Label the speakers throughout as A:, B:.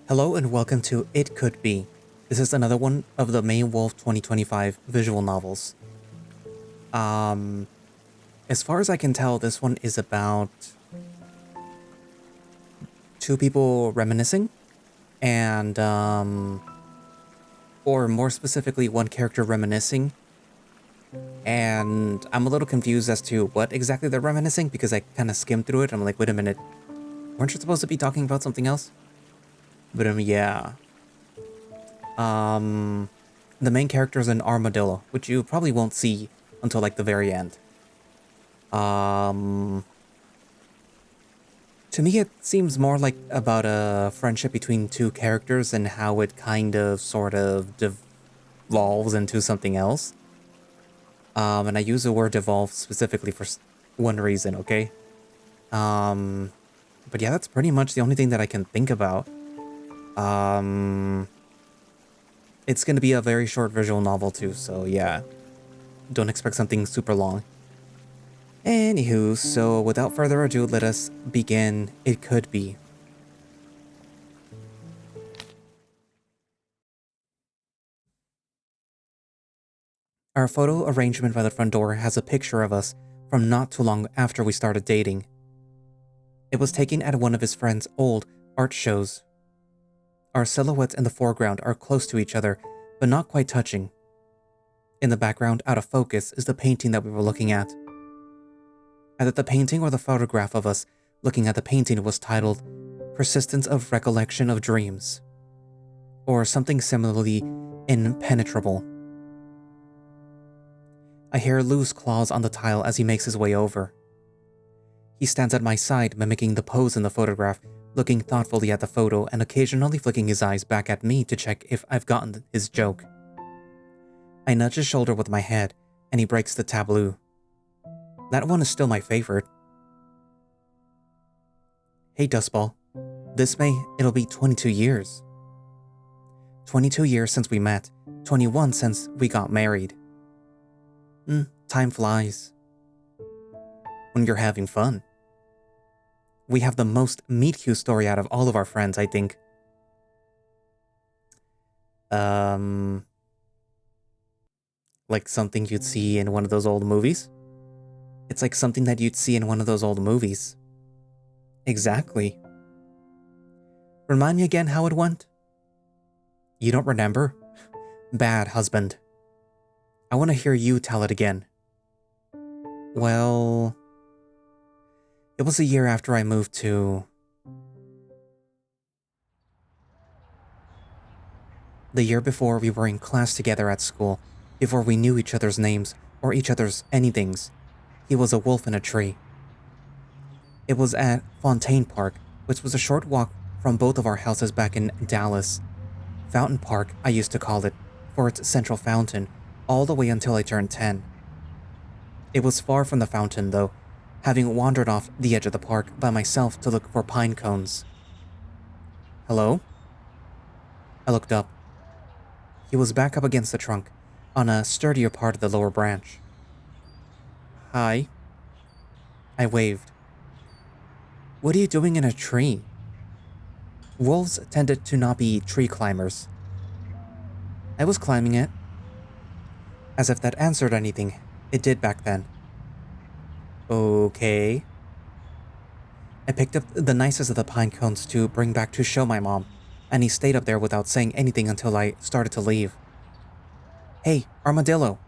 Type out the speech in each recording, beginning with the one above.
A: Hello and welcome to It Could Be. This is another one of the May Wolf 2025 visual novels. As far as I can tell, this one is about two people reminiscing and, or more specifically, one character reminiscing. And I'm a little confused as to what exactly they're reminiscing because I kind of skimmed through it. I'm like, wait a minute, weren't you supposed to be talking about something else? But yeah. The main character is an armadillo, which you probably won't see until like the very end. To me, it seems more like about a friendship between two characters and how it kind of sort of devolves into something else. And I use the word devolve specifically for one reason, okay? But yeah, that's pretty much the only thing that I can think about. It's gonna be a very short visual novel too, so yeah. Don't expect something super long. Anywho, so without further ado, let us begin It Could Be. Our photo arrangement by the front door has a picture of us from not too long after we started dating. It was taken at one of his friend's old art shows. Our silhouettes in the foreground are close to each other, but not quite touching. In the background, out of focus, is the painting that we were looking at. Either the painting or the photograph of us looking at the painting was titled Persistence of Recollection of Dreams, or something similarly impenetrable. I hear Lou's claws on the tile as he makes his way over. He stands at my side, mimicking the pose in the photograph, looking thoughtfully at the photo and occasionally flicking his eyes back at me to check if I've gotten his joke. I nudge his shoulder with my head, and he breaks the tableau. That one is still my favorite. Hey, Dustball. This May, it'll be 22 years. 22 years since we met, 21 since we got married. Time flies. When you're having fun. We have the most meet-cute story out of all of our friends, I think. Like something you'd see in one of those old movies? It's like something that you'd see in one of those old movies. Exactly. Remind me again how it went? You don't remember? Bad, husband. I want to hear you tell it again. Well... It was a year after I moved to... The year before we were in class together at school, before we knew each other's names or each other's anythings. He was a wolf in a tree. It was at Fontaine Park, which was a short walk from both of our houses back in Dallas. Fountain Park, I used to call it, for its central fountain, all the way until I turned 10. It was far from the fountain, though, having wandered off the edge of the park by myself to look for pine cones. Hello? I looked up. He was back up against the trunk, on a sturdier part of the lower branch. Hi. I waved. What are you doing in a tree? Wolves tended to not be tree climbers. I was climbing it. As if that answered anything, it did back then. Okay. I picked up the nicest of the pine cones to bring back to show my mom, and he stayed up there without saying anything until I started to leave. Hey, armadillo.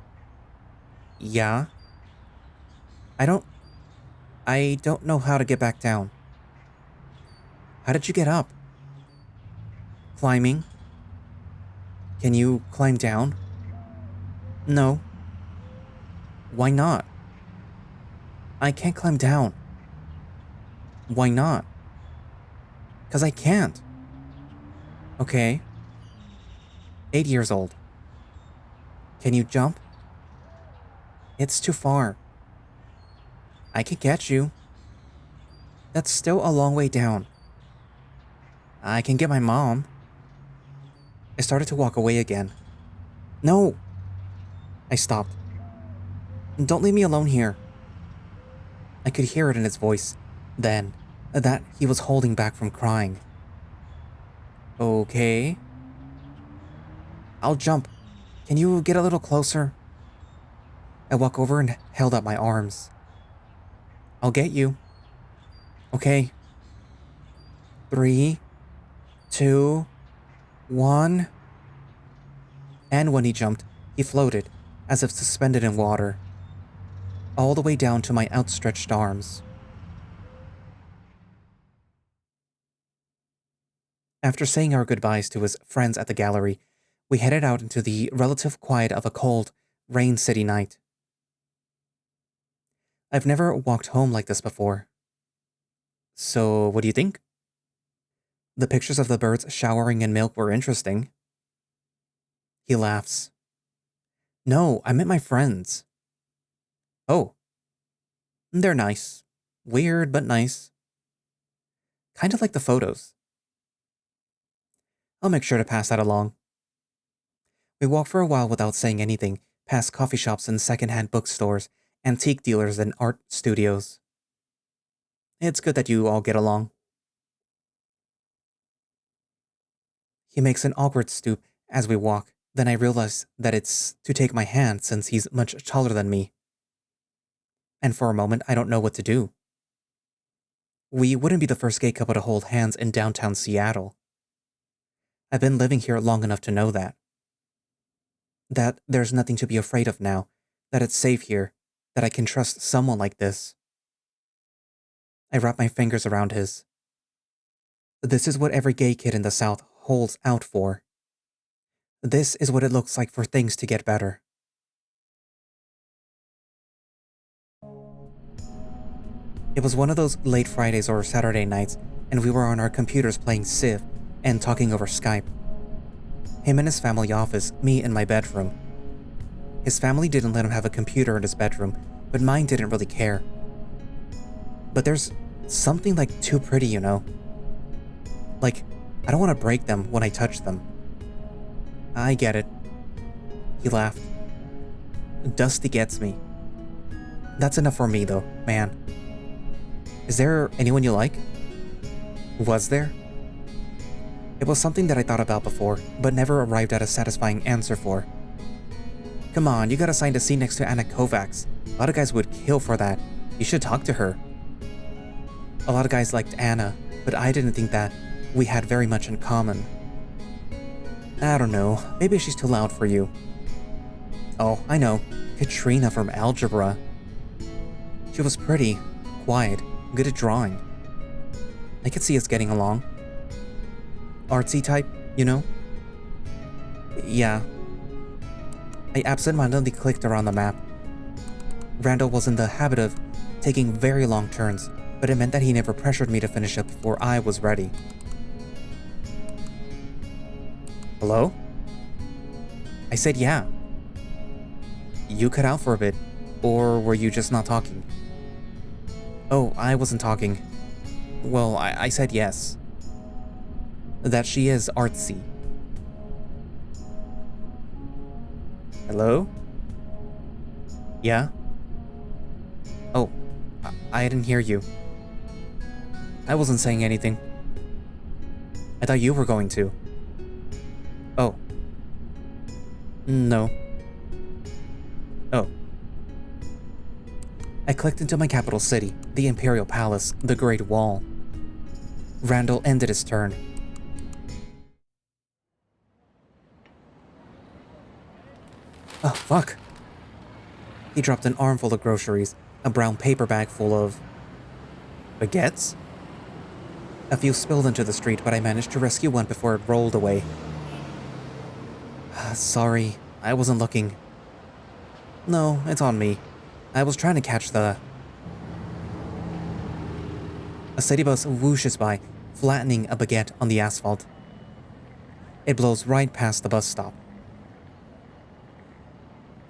A: Yeah? I don't know how to get back down. How did you get up? Climbing. Can you climb down? No. Why not? I can't climb down. Why not? 'Cause I can't. Okay. 8 years old. Can you jump? It's too far. I can get you. That's still a long way down. I can get my mom. I started to walk away again. No! I stopped. Don't leave me alone here. I could hear it in his voice, then, that he was holding back from crying. Okay. I'll jump. Can you get a little closer? I walk over and held up my arms. I'll get you. Okay. 3, 2, 1. And when he jumped, he floated, as if suspended in water, all the way down to my outstretched arms. After saying our goodbyes to his friends at the gallery, we headed out into the relative quiet of a cold, rain city night. I've never walked home like this before. So, what do you think? The pictures of the birds showering in milk were interesting. He laughs. No, I meant my friends. Oh, they're nice. Weird, but nice. Kind of like the photos. I'll make sure to pass that along. We walk for a while without saying anything, past coffee shops and secondhand bookstores, antique dealers and art studios. It's good that you all get along. He makes an awkward stoop as we walk, then I realize that it's to take my hand since he's much taller than me. And for a moment, I don't know what to do. We wouldn't be the first gay couple to hold hands in downtown Seattle. I've been living here long enough to know that. That there's nothing to be afraid of now, that it's safe here, that I can trust someone like this. I wrap my fingers around his. This is what every gay kid in the South holds out for. This is what it looks like for things to get better. It was one of those late Fridays or Saturday nights, and we were on our computers playing Civ and talking over Skype. Him in his family office, me in my bedroom. His family didn't let him have a computer in his bedroom, but mine didn't really care. But there's something like too pretty, you know? Like, I don't want to break them when I touch them. I get it. He laughed. Dusty gets me. That's enough for me though, man. Is there anyone you like? Was there? It was something that I thought about before, but never arrived at a satisfying answer for. Come on, you got assigned a scene next to Anna Kovacs. A lot of guys would kill for that. You should talk to her. A lot of guys liked Anna, but I didn't think that we had very much in common. I don't know, maybe she's too loud for you. Oh, I know, Katrina from algebra. She was pretty, quiet, good at drawing. I could see us getting along. Artsy type, you know? Yeah. I absentmindedly clicked around the map. Randall was in the habit of taking very long turns, but it meant that he never pressured me to finish up before I was ready. Hello? I said yeah. You cut out for a bit, or were you just not talking? Oh, I wasn't talking. Well, I said yes. That she is artsy. Hello? Yeah? Oh, I didn't hear you. I wasn't saying anything. I thought you were going to. Oh. No. Oh. I clicked into my capital city, the Imperial Palace, the Great Wall. Randall ended his turn. Oh, fuck. He dropped an armful of groceries, a brown paper bag full of... baguettes? A few spilled into the street, but I managed to rescue one before it rolled away. Sorry, I wasn't looking. No, it's on me. I was trying to catch the... A city bus whooshes by, flattening a baguette on the asphalt. It blows right past the bus stop.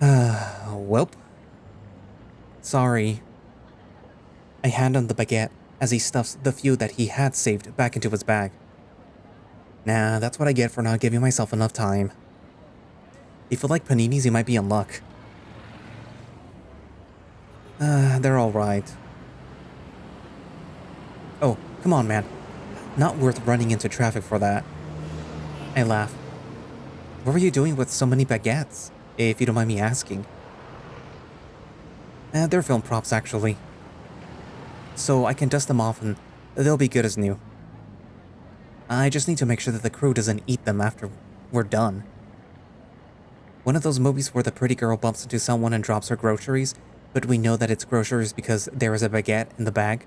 A: Welp. Sorry. I hand him the baguette as he stuffs the few that he had saved back into his bag. Nah, that's what I get for not giving myself enough time. If you like paninis, you might be in luck. They're alright. Oh, come on, man. Not worth running into traffic for that. I laugh. What were you doing with so many baguettes, if you don't mind me asking? They're film props, actually. So I can dust them off and they'll be good as new. I just need to make sure that the crew doesn't eat them after we're done. One of those movies where the pretty girl bumps into someone and drops her groceries, but we know that it's groceries because there is a baguette in the bag.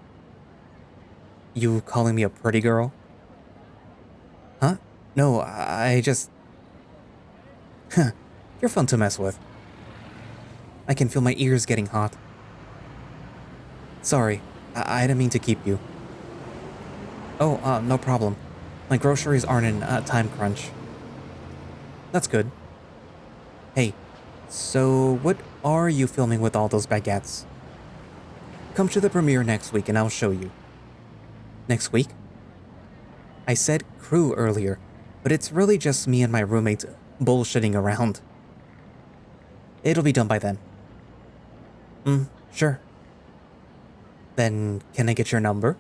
A: You calling me a pretty girl? Huh? No, I just... You're fun to mess with. I can feel my ears getting hot. Sorry, I didn't mean to keep you. Oh, no problem. My groceries aren't in a time crunch. That's good. Hey, so what are you filming with all those baguettes? Come to the premiere next week and I'll show you. Next week? I said crew earlier, but it's really just me and my roommates bullshitting around. It'll be done by then. Sure. Then can I get your number?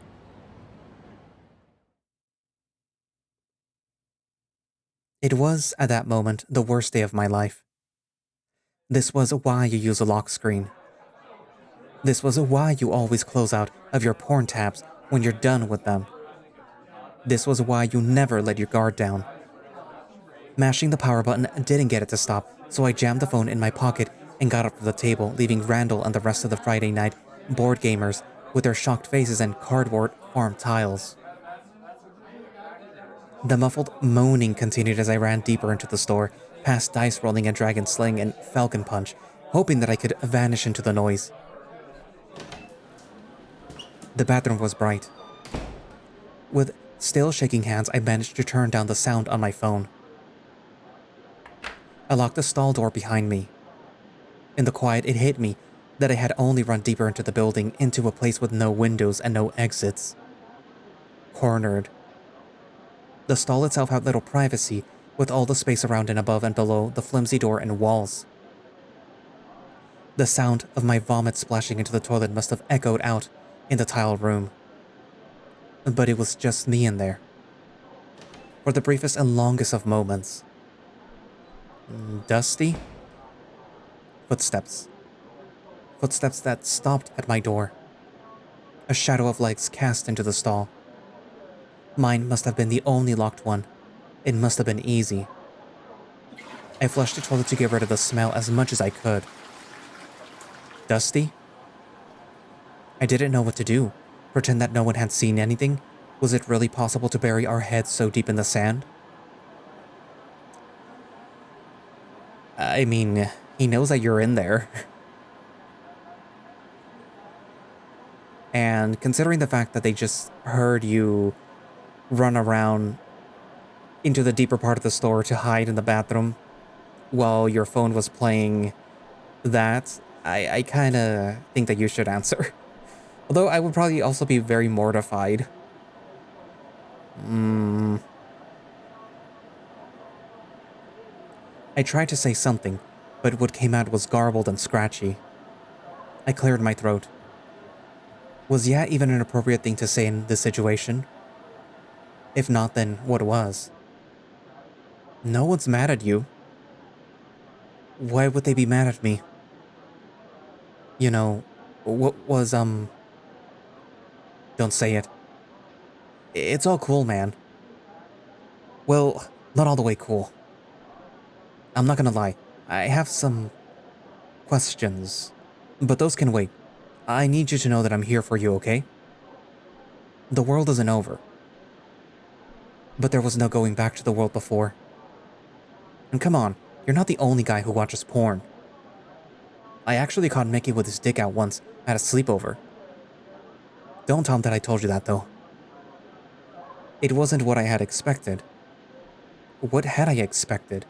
A: It was, at that moment, the worst day of my life. This was why you use a lock screen. This was why you always close out of your porn tabs when you're done with them. This was why you never let your guard down. Mashing the power button didn't get it to stop, so I jammed the phone in my pocket and got up from the table, leaving Randall and the rest of the Friday night board gamers with their shocked faces and cardboard farm tiles. The muffled moaning continued as I ran deeper into the store, past dice rolling and dragon sling and falcon punch, hoping that I could vanish into the noise. The bathroom was bright. With still shaking hands, I managed to turn down the sound on my phone. I locked the stall door behind me. In the quiet, it hit me that I had only run deeper into the building, into a place with no windows and no exits. Cornered. The stall itself had little privacy, with all the space around and above and below the flimsy door and walls. The sound of my vomit splashing into the toilet must have echoed out in the tile room. But it was just me in there. For the briefest and longest of moments. Dusty? Footsteps. Footsteps that stopped at my door. A shadow of legs cast into the stall. Mine must have been the only locked one. It must have been easy. I flushed the toilet to get rid of the smell as much as I could. Dusty? I didn't know what to do. Pretend that no one had seen anything? Was it really possible to bury our heads so deep in the sand? I mean, he knows that you're in there. And considering the fact that they just heard you run around into the deeper part of the store to hide in the bathroom while your phone was playing that, I kind of think that you should answer. Although I would probably also be very mortified. I tried to say something, but what came out was garbled and scratchy. I cleared my throat. Was yeah even an appropriate thing to say in this situation? If not, then what was? No one's mad at you. Why would they be mad at me? You know, what was, Don't say it. It's all cool, man. Well, not all the way cool. I'm not gonna lie. I have some questions, but those can wait. I need you to know that I'm here for you, okay? The world isn't over. But there was no going back to the world before. And come on, you're not the only guy who watches porn. I actually caught Mickey with his dick out once at a sleepover. Don't tell him that I told you that, though. It wasn't what I had expected. What had I expected?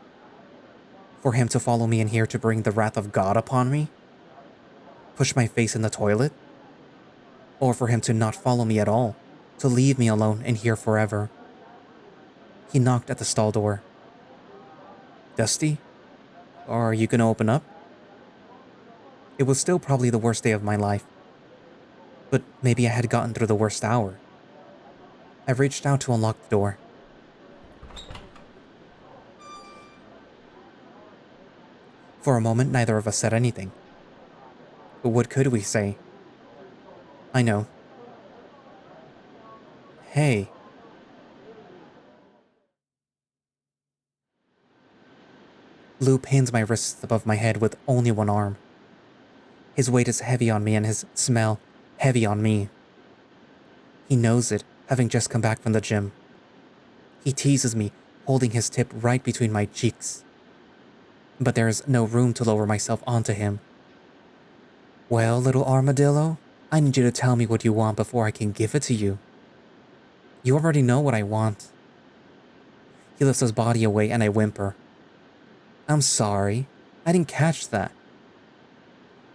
A: For him to follow me in here to bring the wrath of God upon me? Push my face in the toilet? Or for him to not follow me at all, to leave me alone in here forever? He knocked at the stall door. Dusty? Are you gonna open up? It was still probably the worst day of my life. But maybe I had gotten through the worst hour. I reached out to unlock the door. For a moment, neither of us said anything. But what could we say? I know. Hey. Lou pins my wrists above my head with only one arm. His weight is heavy on me and his smell heavy on me. He knows it, having just come back from the gym. He teases me, holding his tip right between my cheeks. But there is no room to lower myself onto him. Well, little armadillo, I need you to tell me what you want before I can give it to you. You already know what I want. He lifts his body away and I whimper. I'm sorry, I didn't catch that.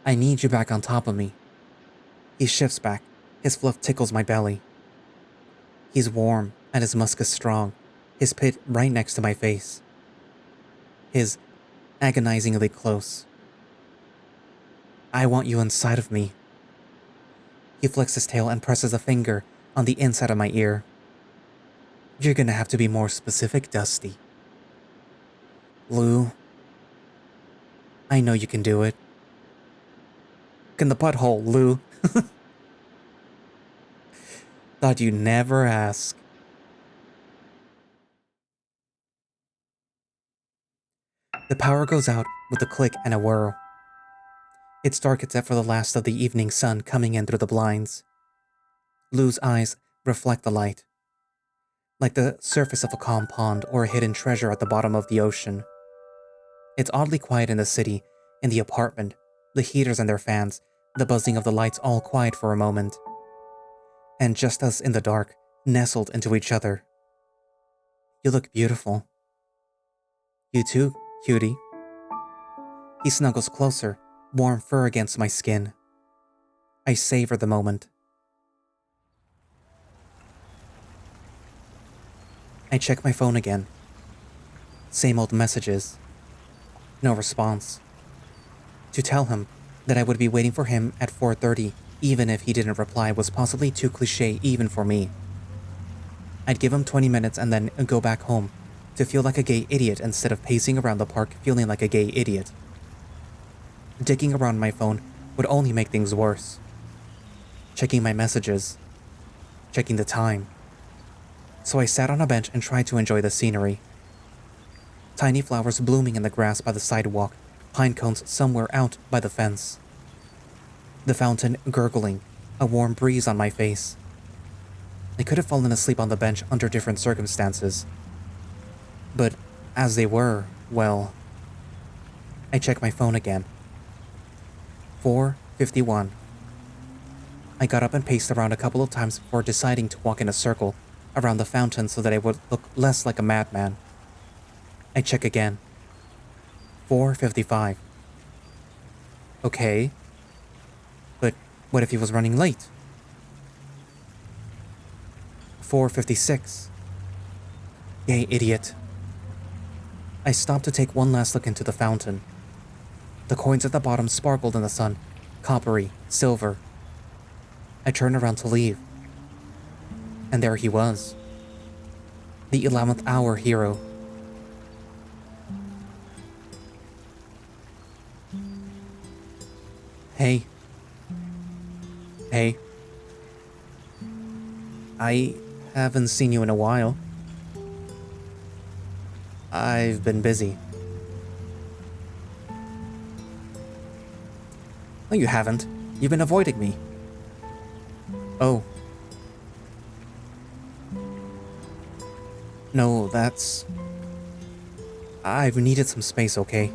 A: I need you back on top of me. He shifts back, his fluff tickles my belly. He's warm and his musk is strong, his pit right next to my face. His agonizingly close. I want you inside of me. He flicks his tail and presses a finger on the inside of my ear. You're gonna have to be more specific, Dusty. Lou, I know you can do it. In the butthole, Lou. Thought you'd never ask. The power goes out with a click and a whir. It's dark except for the last of the evening sun coming in through the blinds. Lou's eyes reflect the light, like the surface of a calm pond or a hidden treasure at the bottom of the ocean. It's oddly quiet in the city, in the apartment, the heaters and their fans, the buzzing of the lights all quiet for a moment. And just us in the dark, nestled into each other. You look beautiful. You too, cutie. He snuggles closer, warm fur against my skin. I savor the moment. I check my phone again. Same old messages. No response. To tell him that I would be waiting for him at 4:30, even if he didn't reply, was possibly too cliché even for me. I'd give him 20 minutes and then go back home to feel like a gay idiot instead of pacing around the park feeling like a gay idiot. Digging around my phone would only make things worse. Checking my messages. Checking the time. So I sat on a bench and tried to enjoy the scenery. Tiny flowers blooming in the grass by the sidewalk, pine cones somewhere out by the fence. The fountain gurgling, a warm breeze on my face. I could have fallen asleep on the bench under different circumstances. But as they were, well... I check my phone again. 4:51. I got up and paced around a couple of times before deciding to walk in a circle around the fountain so that I would look less like a madman. I check again. 4:55. Okay. But what if he was running late? 4:56. Yay, idiot. I stopped to take one last look into the fountain. The coins at the bottom sparkled in the sun, coppery, silver. I turned around to leave. And there he was. The 11th hour hero. Hey. Hey. I haven't seen you in a while. I've been busy. No, you haven't. You've been avoiding me. Oh. No, that's... I've needed some space, okay?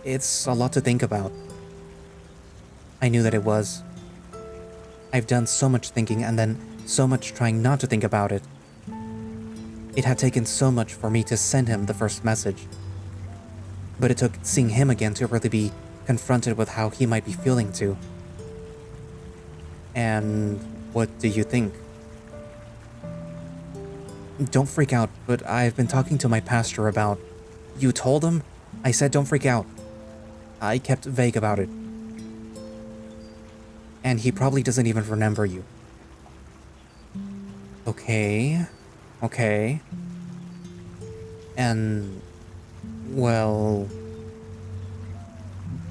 A: It's a lot to think about. I knew that it was. I've done so much thinking and then so much trying not to think about it. It had taken so much for me to send him the first message. But it took seeing him again to really be confronted with how he might be feeling too. And what do you think? Don't freak out, but I've been talking to my pastor about... You told him? I said don't freak out. I kept vague about it. And he probably doesn't even remember you. Okay. And Well,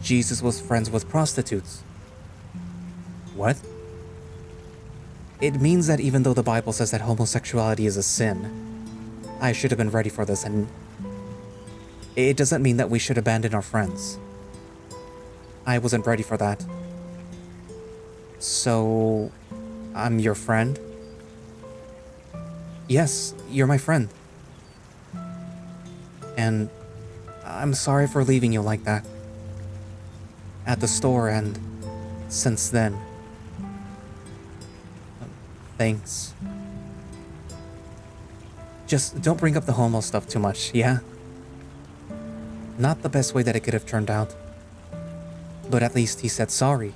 A: Jesus was friends with prostitutes. What? It means that even though the Bible says that homosexuality is a sin, I should have been ready for this, and it doesn't mean that we should abandon our friends. I wasn't ready for that. So, I'm your friend? Yes, you're my friend. And I'm sorry for leaving you like that. At the store and since then. Thanks. Just don't bring up the homo stuff too much, yeah? Not the best way that it could have turned out. But at least he said sorry.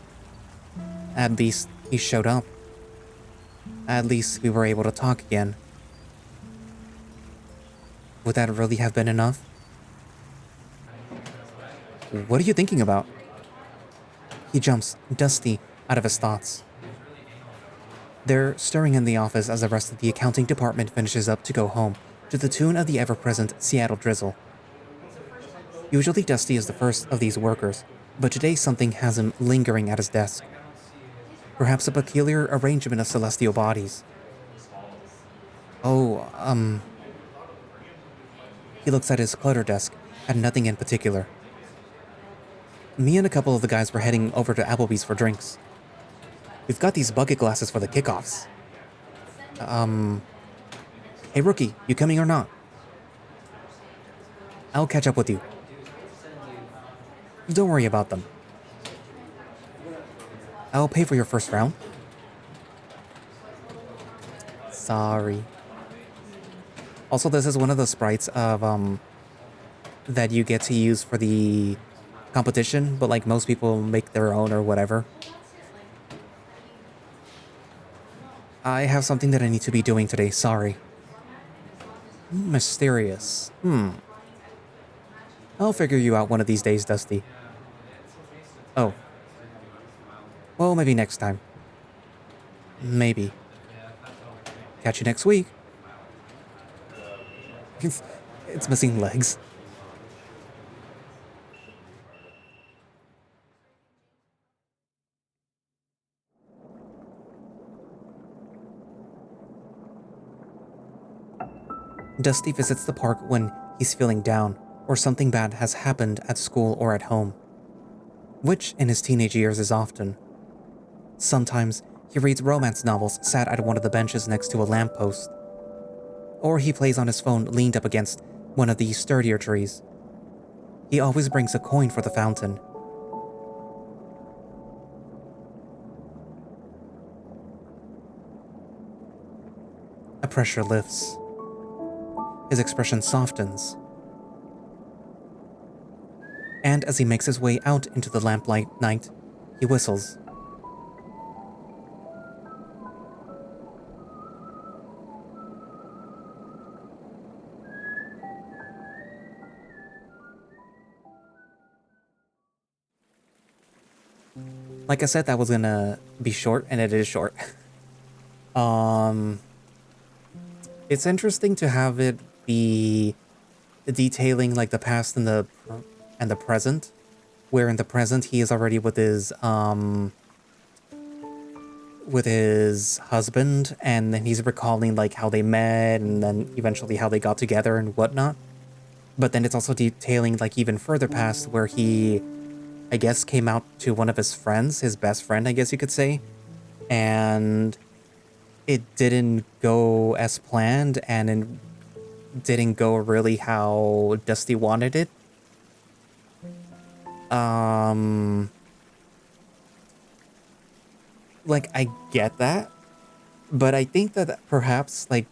A: At least he showed up. At least we were able to talk again. Would that really have been enough? What are you thinking about? He jumps, dusty, out of his thoughts. They're stirring in the office as the rest of the accounting department finishes up to go home, to the tune of the ever-present Seattle drizzle. Usually Dusty is the first of these workers, but today something has him lingering at his desk. Perhaps a peculiar arrangement of celestial bodies. Oh, He looks at his clutter desk, at nothing in particular. Me and a couple of the guys were heading over to Applebee's for drinks. We've got these bucket glasses for the kickoffs. Hey rookie, you coming or not? I'll catch up with you. Don't worry about them. I'll pay for your first round. Sorry. Also, this is one of the sprites of, that you get to use for the competition, but like most people make their own or whatever. I have something that I need to be doing today, sorry. Mysterious. I'll figure you out one of these days, Dusty. Oh. Well, maybe next time. Maybe. Catch you next week. It's missing legs. Dusty visits the park when he's feeling down or something bad has happened at school or at home, which in his teenage years is often. Sometimes he reads romance novels sat at one of the benches next to a lamppost, or he plays on his phone leaned up against one of the sturdier trees. He always brings a coin for the fountain. A pressure lifts. His expression softens. And as he makes his way out into the lamplight night, he whistles. Like I said, that was gonna be short, and it is short. It's interesting to have it be detailing like the past and the present, where in the present he is already with his husband, and then he's recalling like how they met and then eventually how they got together and whatnot. But then it's also detailing like even further past where he, I guess, came out to one of his friends, his best friend, I guess you could say, and it didn't go as planned, and it didn't go really how Dusty wanted it. Like, I get that, but I think that perhaps, like,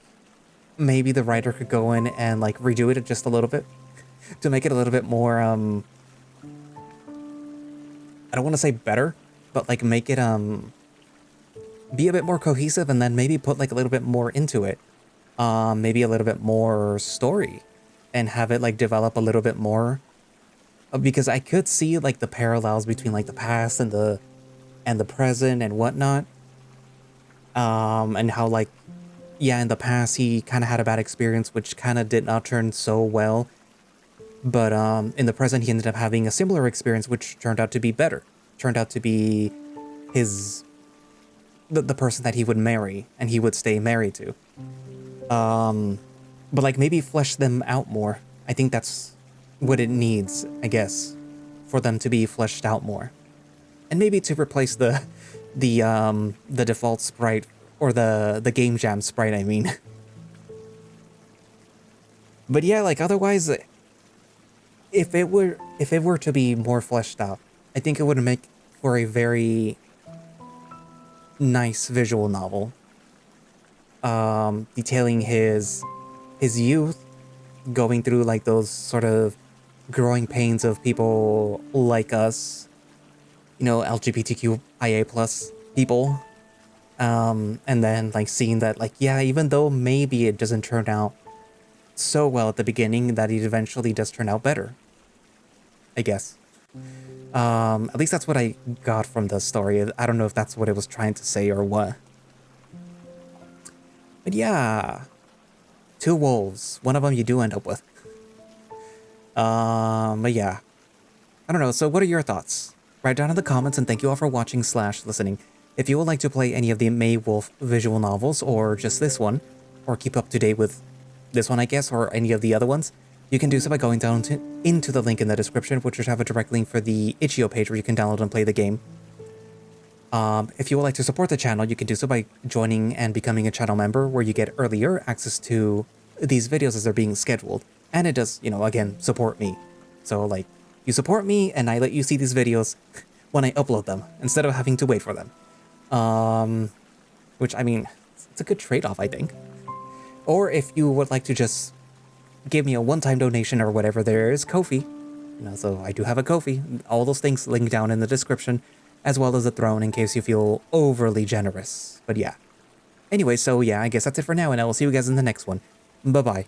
A: maybe the writer could go in and, like, redo it just a little bit to make it a little bit more, I don't want to say better, but, like, make it, be a bit more cohesive, and then maybe put, like, a little bit more into it. Maybe a little bit more story, and have it, like, develop a little bit more. Because I could see, like, the parallels between, like, the past and the present and whatnot. And how, like, yeah, in the past he kind of had a bad experience, which kind of did not turn so well. But in the present, he ended up having a similar experience, which turned out to be better. Turned out to be his the person that he would marry and he would stay married to. But like maybe flesh them out more. I think that's what it needs, I guess, for them to be fleshed out more, and maybe to replace the default sprite or the game jam sprite. I mean, but yeah, like otherwise, if it were to be more fleshed out, I think it would make for a very nice visual novel, detailing his youth, going through like those sort of growing pains of people like us, you know, LGBTQIA plus people, and then like seeing that like, yeah, even though maybe it doesn't turn out so well at the beginning, that it eventually does turn out better, I guess. At least that's what I got from the story. I don't know if that's what it was trying to say or what. But yeah, two wolves. One of them you do end up with. But yeah, I don't know. So what are your thoughts? Write down in the comments, and thank you all for watching / listening. If you would like to play any of the May Wolf visual novels, or just this one, or keep up to date with this one, I guess, or any of the other ones, you can do so by going down into the link in the description, which should have a direct link for the itch.io page where you can download and play the game. If you would like to support the channel, you can do so by joining and becoming a channel member, where you get earlier access to these videos as they're being scheduled. And it does, you know, again, support me. So, like, you support me, and I let you see these videos when I upload them, instead of having to wait for them. Which, I mean, it's a good trade-off, I think. Or if you would like to just give me a one-time donation or whatever, there is Ko-fi. You know, so I do have a Ko-fi. All those things linked down in the description, as well as a throne in case you feel overly generous. But yeah. Anyway, so yeah, I guess that's it for now, and I will see you guys in the next one. Bye-bye.